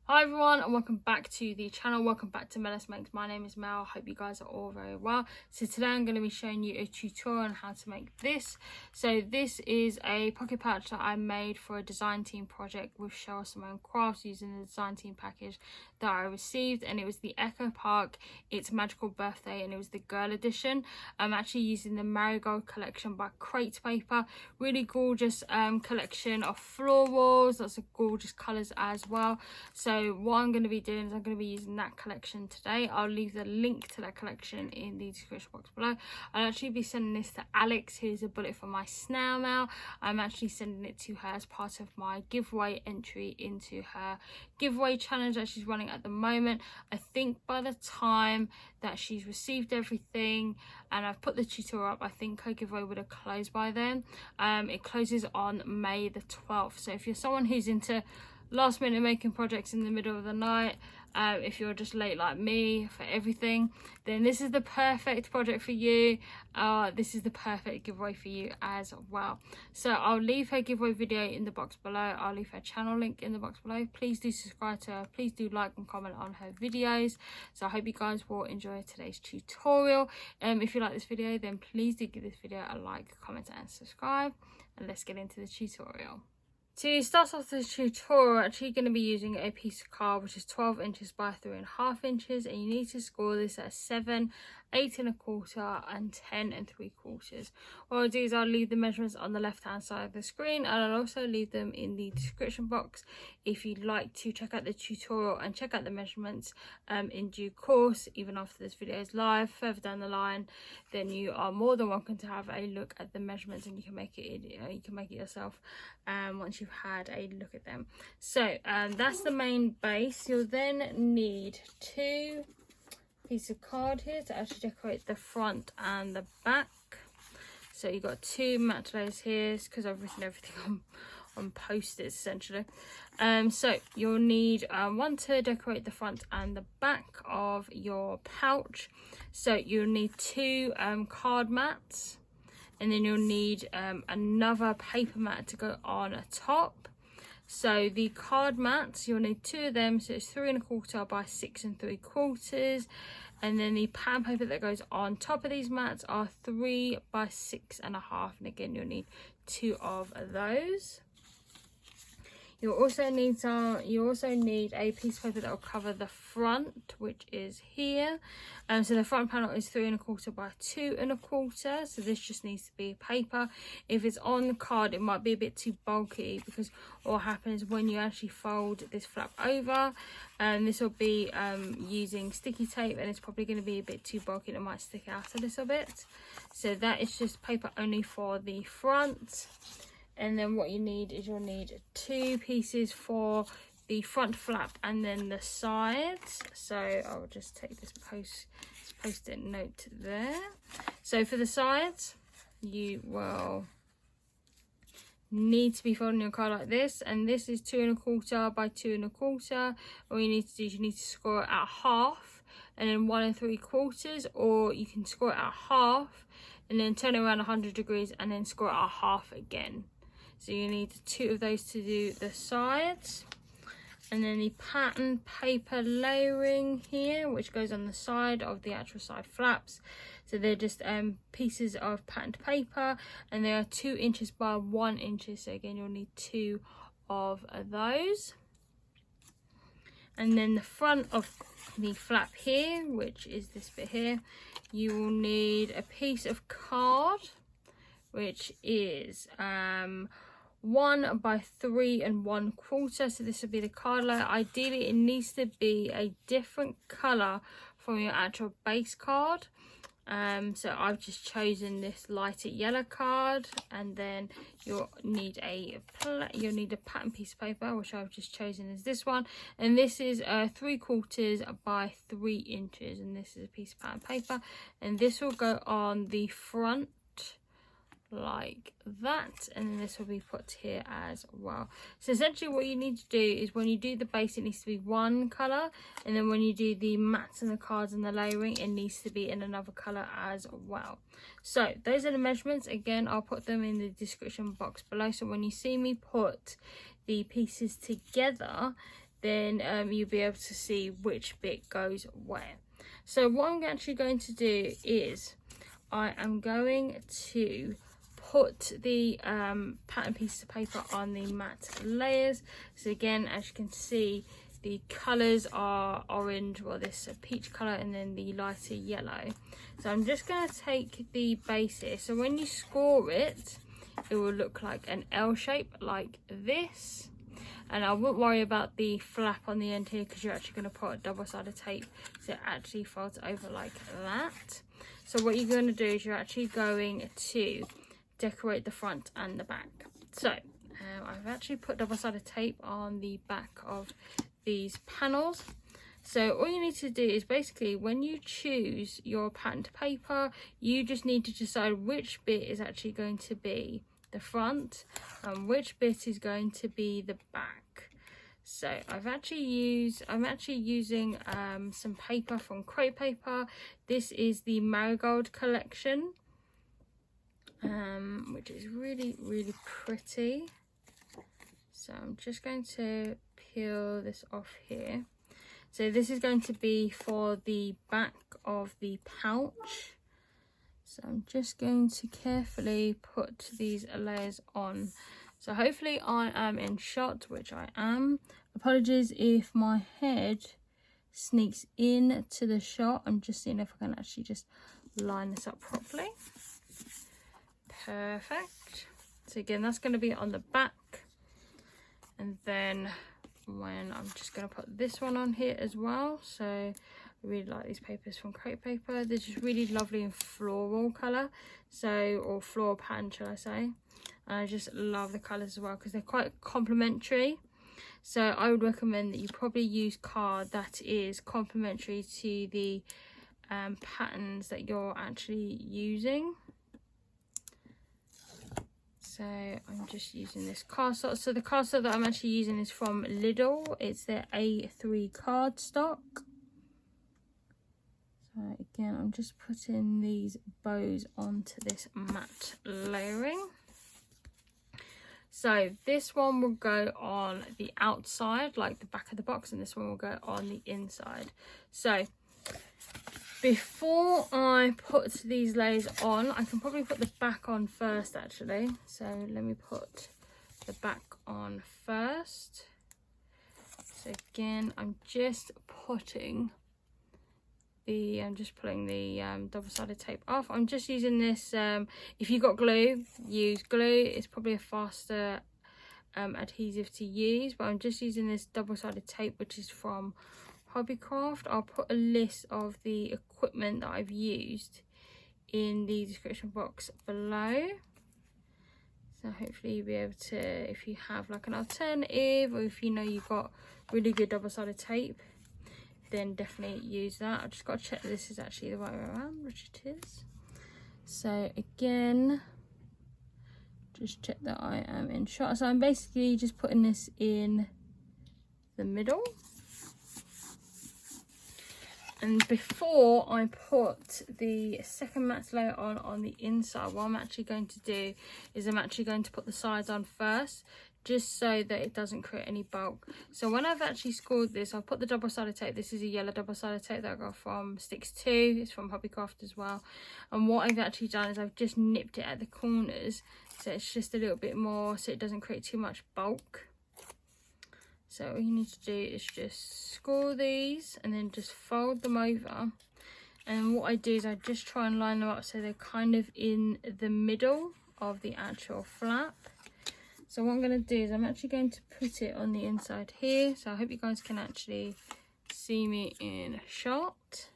Hi everyone and welcome back to the channel. Welcome back to Melus Makes. My name is Mel. I hope you guys are all very well. So today I'm going to be showing you a tutorial on how to make this. So this is a pocket pouch that I made for a design team project with Cheryl Simone Crafts using the design team package that I received, and it was the Echo Park It's Magical Birthday, and it was the girl edition. I'm actually using the Marigold collection by Crate Paper. Really gorgeous collection of florals, lots of gorgeous colours as well. So what I'm going to be doing is I'm going to be using that collection today. I'll leave the link to that collection in the description box below. I'll actually be sending this to Alex, who's a bullet for my snail mail. I'm actually sending it to her as part of my giveaway entry into her giveaway challenge that she's running at the moment. I think by the time that she's received everything and I've put the tutorial up, I think her giveaway would have closed by then. It closes on May the 12th. So if you're someone who's into last minute making projects in the middle of the night, if you're just late like me for everything, then this is the perfect project for you. This is the perfect giveaway for you as well. So I'll leave her giveaway video in the box below. I'll leave her channel link in the box below. Please do subscribe to her. Please do like and comment on her videos. So I hope you guys will enjoy today's tutorial. If you like this video, then please do give this video a like, comment and subscribe, and let's get into the tutorial. To start off the tutorial, we're actually going to be using a piece of card which is 12 inches by 3.5 inches, and you need to score this at 7, 8 1/4 and 10 3/4. What I'll do is I'll leave the measurements on the left hand side of the screen, and I'll also leave them in the description box if you'd like to check out the tutorial and check out the measurements in due course. Even after this video is live, further down the line, then you are more than welcome to have a look at the measurements, and you can make it yourself once you've had a look at them. So that's the main base. You'll then need two pieces of card here to actually decorate the front and the back. So you've got two match layers here because I've written everything on post-its essentially. So you'll need one to decorate the front and the back of your pouch. So you'll need two card mats, and then you'll need another paper mat to go on top. So the card mats, you'll need two of them, so it's 3 1/4 by 6 3/4, and then the pan paper that goes on top of these mats are 3 by 6 1/2, and again you'll need two of those. You also need a piece of paper that will cover the front, which is here. So the front panel is 3 1/4 by 2 1/4. So this just needs to be paper. If it's on the card, it might be a bit too bulky, because what happens when you actually fold this flap over, this will be using sticky tape, and it's probably going to be a bit too bulky and it might stick out a little bit. So that is just paper only for the front. And then what you need is you'll need two pieces for the front flap and then the sides. So I'll just take this post-it note there. So for the sides, you will need to be folding your card like this, and this is 2 1/4 by 2 1/4. All you need to do is you need to score it at half and then 1 3/4, or you can score it at half and then turn it around 100 degrees and then score it at half again. So you need two of those to do the sides. And then the pattern paper layering here, which goes on the side of the actual side flaps. So they're just pieces of patterned paper, and they are 2 inches by 1 inch. So again, you'll need two of those. And then the front of the flap here, which is this bit here, you will need a piece of card, which is 1 by 3 1/4. So this will be the card layer. Ideally it needs to be a different color from your actual base card. So I've just chosen this lighter yellow card, and then you'll need a pattern piece of paper, which I've just chosen as this one, and this is 3/4 by 3 inches, and this is a piece of pattern paper, and this will go on the front like that, and then this will be put here as well. So essentially what you need to do is, when you do the base, it needs to be one color, and then when you do the mats and the cards and the layering, it needs to be in another color as well. So those are the measurements. Again, I'll put them in the description box below, so when you see me put the pieces together, then you'll be able to see which bit goes where. So what I'm actually going to do is I am going to put the pattern pieces of paper on the matte layers. So again, as you can see, the colors are orange, well, this peach color, and then the lighter yellow. So I'm just going to take the base here. So when you score it, it will look like an L shape like this. And I wouldn't worry about the flap on the end here, because you're actually going to put a double-sided tape so it actually folds over like that. So what you're going to do is you're actually going to decorate the front and the back. So I've actually put double-sided tape on the back of these panels. So all you need to do is basically, when you choose your patterned paper, you just need to decide which bit is actually going to be the front and which bit is going to be the back. So I'm actually using some paper from Crepe Paper. This is the Marigold collection, which is really, really pretty. So I'm just going to peel this off here. So this is going to be for the back of the pouch. So I'm just going to carefully put these layers on. So hopefully I am in shot, which I am. Apologies if my head sneaks in to the shot. I'm just seeing if I can actually just line this up properly. Perfect. So again, that's going to be on the back. And then when I'm just going to put this one on here as well. So I really like these papers from Crepe Paper. They're just really lovely in floral colour, so, or floral pattern, shall I say. And I just love the colours as well, because they're quite complementary. So I would recommend that you probably use card that is complementary to the patterns that you're actually using. So I'm just using this cardstock. So the cardstock that I'm actually using is from Lidl. It's their A3 cardstock. So again, I'm just putting these bows onto this matte layering. So this one will go on the outside, like the back of the box, and this one will go on the inside. So before I put these layers on, I can probably put the back on first actually. So let me put the back on first. So again, I'm just putting the, I'm just pulling the double-sided tape off. I'm just using this, if you've got glue, use glue. It's probably a faster adhesive to use, but I'm just using this double-sided tape, which is from Hobbycraft. I'll put a list of the equipment that I've used in the description box below. So hopefully you'll be able to, if you have like an alternative, or if you know you've got really good double-sided tape, then definitely use that. I've just got to check that this is actually the right way around, which it is. So again, just check that I am in shot. So I'm basically just putting this in the middle. And before I put the second matte layer on the inside, what I'm actually going to do is I'm actually going to put the sides on first, just so that it doesn't create any bulk. So when I've actually scored this, I'll put the double-sided tape. This is a yellow double-sided tape that I got from Sticks 2. It's from Hobbycraft as well. And what I've actually done is I've just nipped it at the corners, so it's just a little bit more, so it doesn't create too much bulk. So all you need to do is just score these and then just fold them over. And what I do is I just try and line them up so they're kind of in the middle of the actual flap. So what I'm going to do is I'm actually going to put it on the inside here. So I hope you guys can actually see me in shot.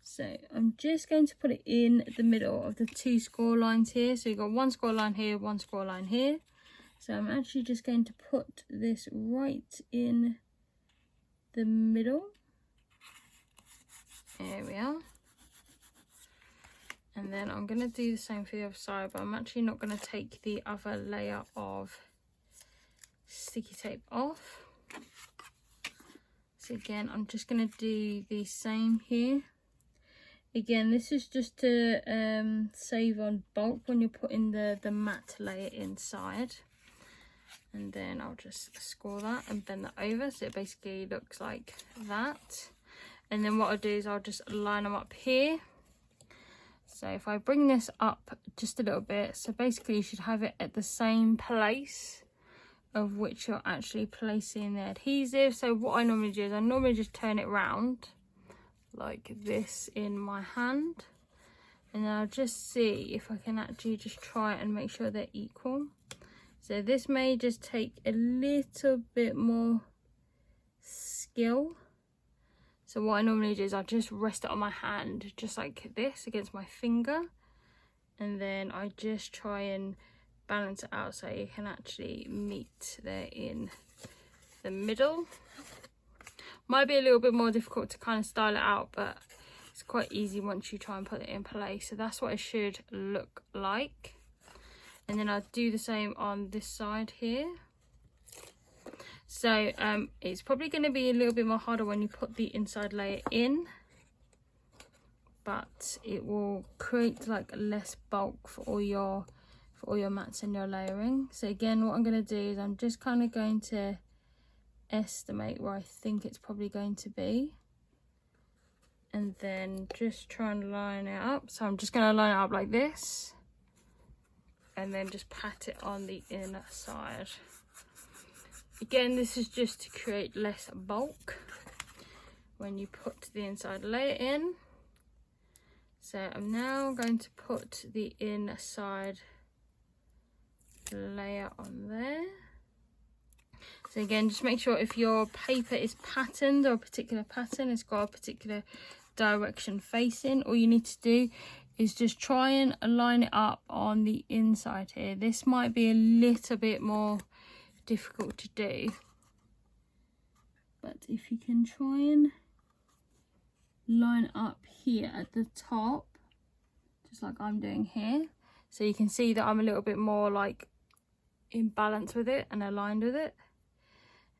So I'm just going to put it in the middle of the two score lines here. So you've got one score line here, one score line here. So I'm actually just going to put this right in the middle. There we are. And then I'm going to do the same for the other side, but I'm actually not going to take the other layer of sticky tape off. So again, I'm just going to do the same here. Again, this is just to save on bulk when you're putting the matte layer inside. And then I'll just score that and bend that over so it basically looks like that. And then what I'll do is I'll just line them up here. So if I bring this up just a little bit, so basically you should have it at the same place of which you're actually placing the adhesive. So what I normally do is I normally just turn it round like this in my hand, and then I'll just see if I can actually just try and make sure they're equal. So this may just take a little bit more skill. So what I normally do is I just rest it on my hand just like this against my finger, and then I just try and balance it out so you can actually meet there in the middle. Might be a little bit more difficult to kind of style it out, but it's quite easy once you try and put it in place. So that's what it should look like. And then I'll do the same on this side here. So it's probably going to be a little bit more harder when you put the inside layer in, but it will create like less bulk for all your mats and your layering. So again, what I'm going to do is I'm just kind of going to estimate where I think it's probably going to be, and then just try and line it up. So I'm just going to line it up like this, and then just pat it on the inner side. Again, this is just to create less bulk when you put the inside layer in. So I'm now going to put the inside layer on there. So again, just make sure if your paper is patterned or a particular pattern, it's got a particular direction facing, all you need to do is just try and line it up on the inside here. This might be a little bit more difficult to do, but if you can try and line up here at the top, just like I'm doing here, so you can see that I'm a little bit more like in balance with it and aligned with it.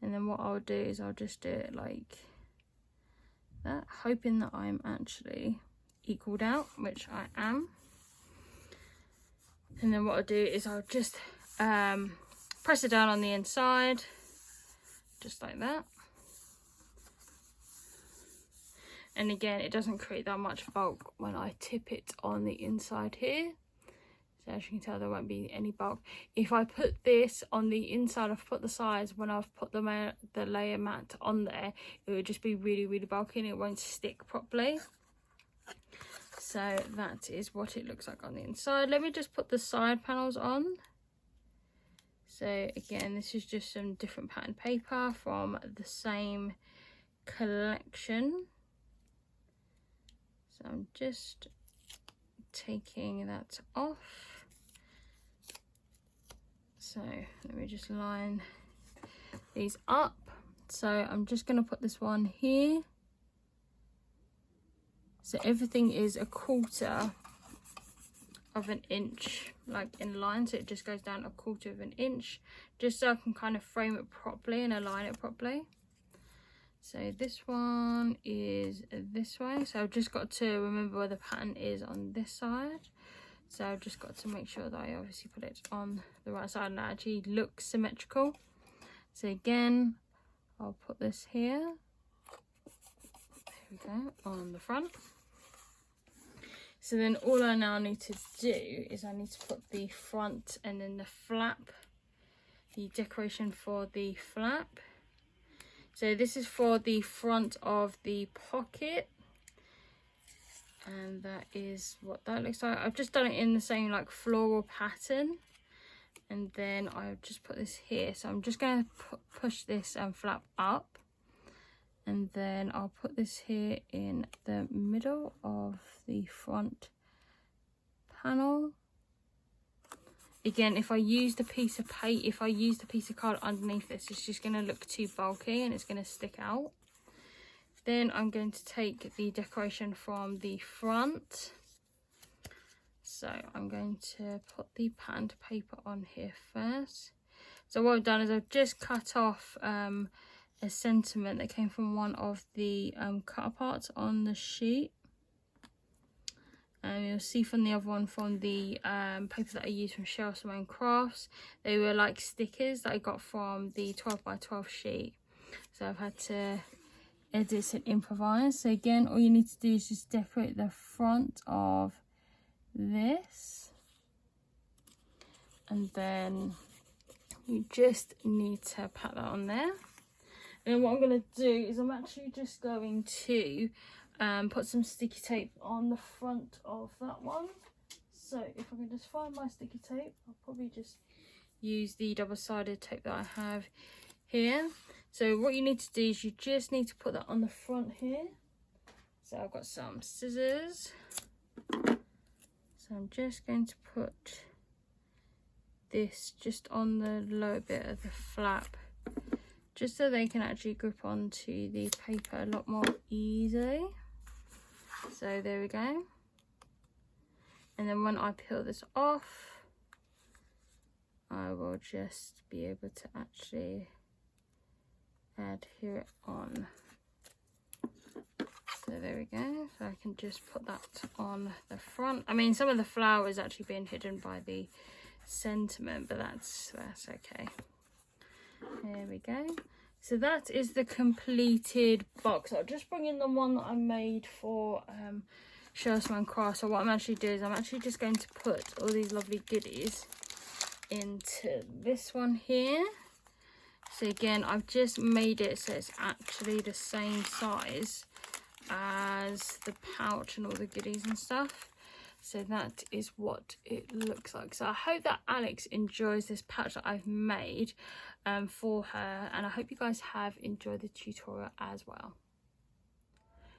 And then what I'll do is I'll just do it like that, hoping that I'm actually equaled out, which I am. And then what I'll do is I'll just press it down on the inside, just like that. And again, it doesn't create that much bulk when I tip it on the inside here. So as you can tell, there won't be any bulk. If I put this on the inside, I've put the sides, when I've put the layer mat on there, it would just be really, really bulky and it won't stick properly. So that is what it looks like on the inside. Let me just put the side panels on. So again, this is just some different pattern paper from the same collection. So I'm just taking that off. So let me just line these up. So I'm just going to put this one here. So everything is 1/4 of an inch, like in line. So it just goes down 1/4 of an inch, just so I can kind of frame it properly and align it properly. So this one is this way. So I've just got to remember where the pattern is on this side. So I've just got to make sure that I obviously put it on the right side and it actually looks symmetrical. So again, I'll put this here. There we go, on the front. So then all I now need to do is I need to put the front and then the flap, the decoration for the flap. So this is for the front of the pocket. And that is what that looks like. I've just done it in the same like floral pattern. And then I've just put this here. So I'm just going to push this flap up. And then I'll put this here in the middle of the front panel. Again, if I used a piece of card underneath this, it's just going to look too bulky and it's going to stick out. Then I'm going to take the decoration from the front. So I'm going to put the patterned paper on here first. So what I've done is I've just cut off a sentiment that came from one of the cut parts on the sheet. You'll see from the other one, from the papers that I used from Cheryl Simone Crafts, they were like stickers that I got from the 12 by 12 sheet. So I've had to edit and improvise. So again, all you need to do is just decorate the front of this, and then you just need to pat that on there. And then what I'm going to do is I'm actually just going to put some sticky tape on the front of that one. So if I can just find my sticky tape, I'll probably just use the double-sided tape that I have here. So what you need to do is you just need to put that on the front here. So I've got some scissors. So I'm just going to put this just on the lower bit of the flap, just so they can actually grip onto the paper a lot more easily. So there we go. And then when I peel this off, I will just be able to actually adhere it on. So there we go. So I can just put that on the front. I mean, some of the flower is actually being hidden by the sentiment, but that's okay. There we go. So that is the completed box. I'll just bring in the one that I made for Cheryl Simone Crafts. So what I'm actually doing is I'm actually just going to put all these lovely goodies into this one here. So again, I've just made it so it's actually the same size as the pouch and all the goodies and stuff. So that is what it looks like. So I hope that Alex enjoys this pouch that I've made for her, and I hope you guys have enjoyed the tutorial as well.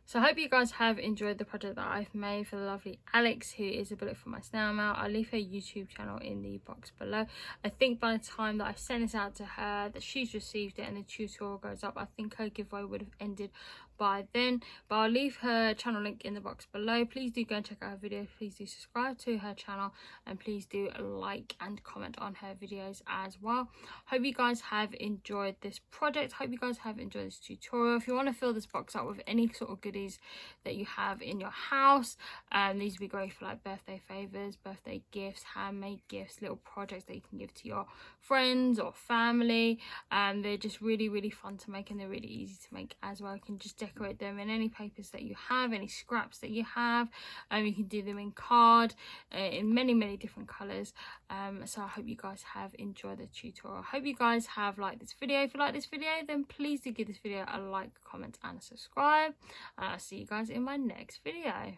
So I hope you guys have enjoyed the project that I've made for the lovely Alex, who is a bullet for my snail mail. I'll leave her YouTube channel in the box below. I think by the time that I send this out to her, that she's received it and the tutorial goes up, I think her giveaway would have ended by then. But I'll leave her channel link in the box below. Please do go and check out her videos. Please do subscribe to her channel, and please do like and comment on her videos as well. Hope you guys have enjoyed this project. Hope you guys have enjoyed this tutorial. If you want to fill this box up with any sort of goodies that you have in your house, these would be great for like birthday favors, birthday gifts, handmade gifts, little projects that you can give to your friends or family. They're just really fun to make, and they're really easy to make as well. You can just decorate them in any papers that you have, any scraps that you have. You can do them in card, in many different colors. So I hope you guys have enjoyed the tutorial. I hope you guys have liked this video. If you like this video, then please do give this video a like, comment and subscribe. I'll see you guys in my next video.